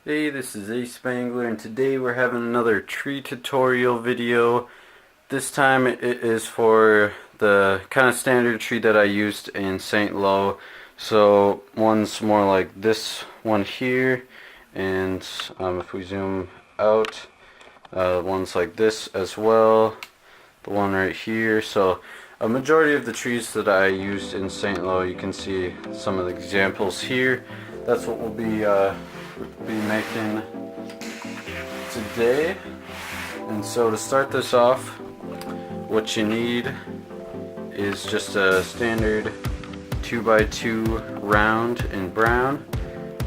Hey, this is ASpengler, and today we're having another tree tutorial video. This time it is for the kind of standard tree that I used in St. Lo. So one's more like this one here, and if we zoom out, one's like this as well, the one right here. So a majority of the trees that I used in St. Lo, you can see some of the examples here. That's what we'll be making today. And so to start this off, what you need is just a standard 2x2 round in brown,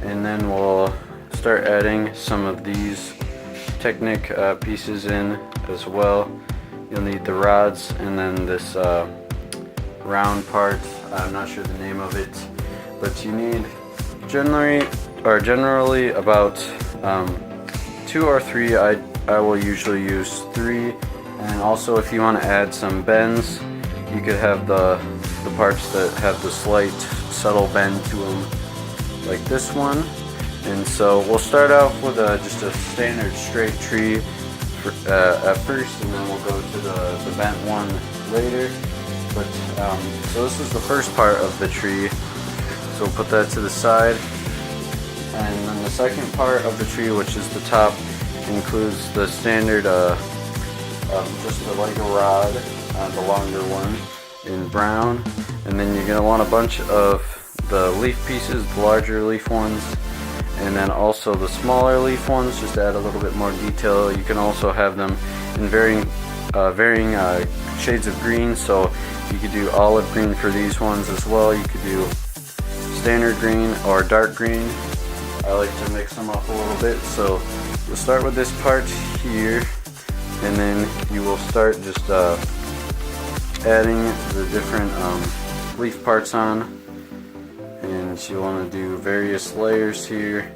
and then we'll start adding some of these Technic pieces in as well. You'll need the rods and then this round part. I'm not sure the name of it, but you need generally about 2 or 3. I will usually use 3, and also if you want to add some bends, you could have the parts that have the slight subtle bend to them, like this one. And so we'll start off with just a standard straight tree at first, and then we'll go to the bent one later. But so this is the first part of the tree, so we'll put that to the side. And then the second part of the tree, which is the top, includes the standard just the Lego rod, the longer one in brown. And then you're going to want a bunch of the leaf pieces, the larger leaf ones, and then also the smaller leaf ones, just to add a little bit more detail. You can also have them in varying shades of green, so you could do olive green for these ones as well. You could do standard green or dark green. I like to mix them up a little bit. So you'll start with this part here, and then you will start just adding the different leaf parts on. And you want to do various layers here.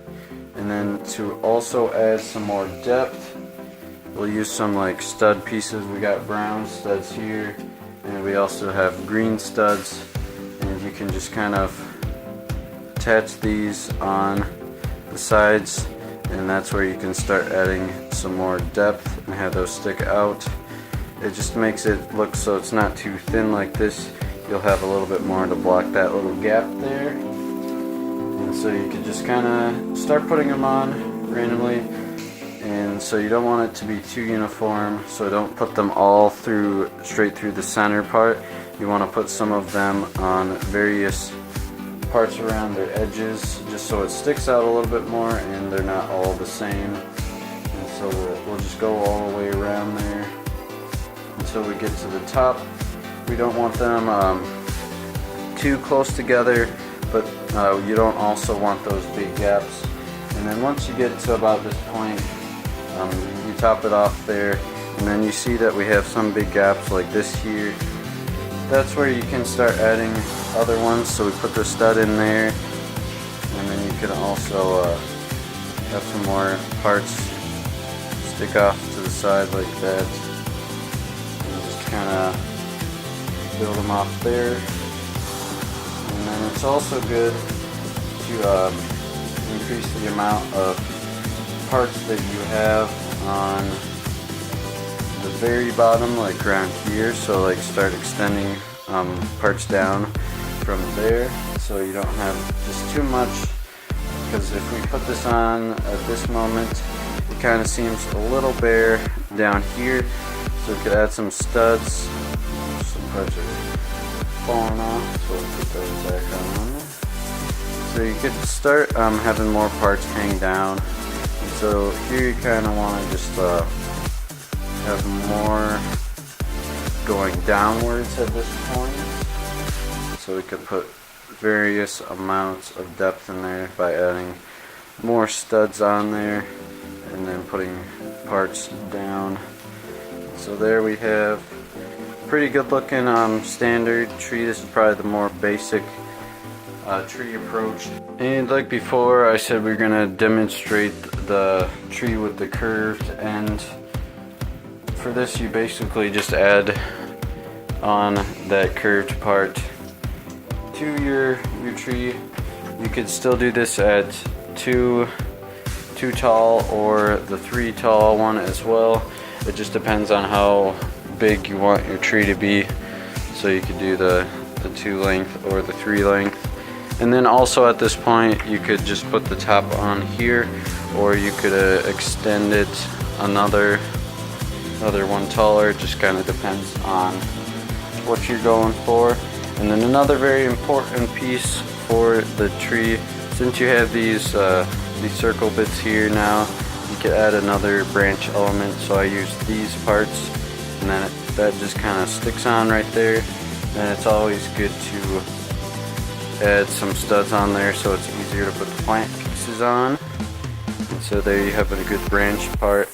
And then to also add some more depth, we'll use some like stud pieces. We got brown studs here, and we also have green studs, and you can just kind of attach these on the sides, and that's where you can start adding some more depth and have those stick out. It just makes it look so it's not too thin like this. You'll have a little bit more to block that little gap there. And so you can just kind of start putting them on randomly, and so you don't want it to be too uniform, so don't put them all straight through the center part. You want to put some of them on various parts around their edges, just so it sticks out a little bit more and they're not all the same. And so we'll just go all the way around there until we get to the top. We don't want them too close together, but you don't also want those big gaps. And then once you get to about this point, you top it off there, and then you see that we have some big gaps like this here. That's where you can start adding other ones. So we put the stud in there, and then you can also have some more parts stick off to the side like that, and just kind of build them off there. And then it's also good to increase the amount of parts that you have on the very bottom, like around here. So like start extending parts down from there, so you don't have just too much, because if we put this on at this moment, it kind of seems a little bare down here. So we could add some studs. Some parts are falling off, so we'll put those back on. So you could start having more parts hang down. And so here you kind of want to just have more going downwards at this point. So we could put various amounts of depth in there by adding more studs on there and then putting parts down. So there we have pretty good looking standard tree. This is probably the more basic tree approach. And like before, I said we're gonna demonstrate the tree with the curved end. For this, you basically just add on that curved part to your tree. You could still do this at two 2 tall or the 3 tall one as well. It just depends on how big you want your tree to be. So you could do the 2 length or the 3 length. And then also at this point you could just put the top on here, or you could extend it another one taller. It just kind of depends on what you're going for. And then another very important piece for the tree, since you have these circle bits here now, you could add another branch element. So I use these parts, and then that just kind of sticks on right there. And it's always good to add some studs on there so it's easier to put the plant pieces on. And so there you have a good branch part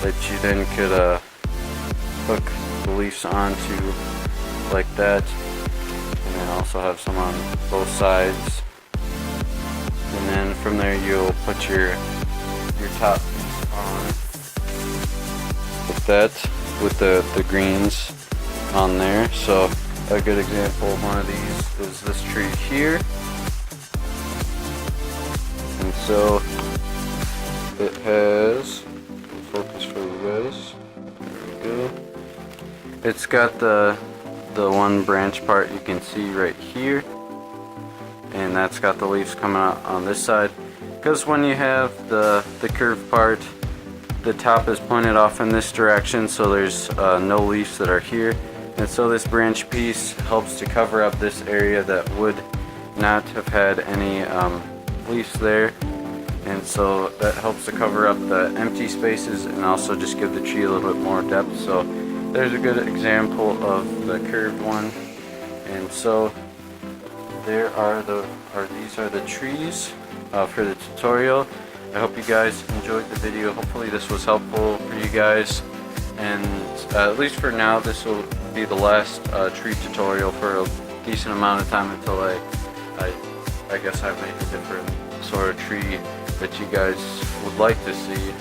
that you then could hook the leaves onto like that. And then also have some on both sides. And then from there you'll put your top piece on like that with the greens on there. So a good example of one of these is this tree here. And so it has, focus for you guys, there we go. It's got the one branch part you can see right here, and that's got the leaves coming out on this side. Because when you have the curved part, the top is pointed off in this direction, so there's no leaves that are here. And so this branch piece helps to cover up this area that would not have had any leaves there. And so that helps to cover up the empty spaces and also just give the tree a little bit more depth. So there's a good example of the curved one. And so there are these are the trees for the tutorial. I hope you guys enjoyed the video. Hopefully this was helpful for you guys. And at least for now, this will be the last tree tutorial for a decent amount of time until I guess I make a different sort of tree that you guys would like to see.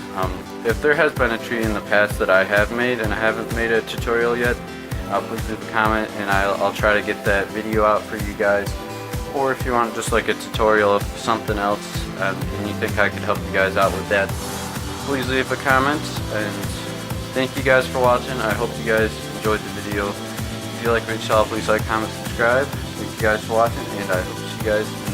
If there has been a tree in the past that I have made and I haven't made a tutorial yet, please leave a comment and I'll try to get that video out for you guys. Or if you want just like a tutorial of something else and you think I could help you guys out with that, please leave a comment. And thank you guys for watching. I hope you guys enjoyed the video. If you like what you saw, please like, comment, subscribe. Thank you guys for watching, and I hope to see you guys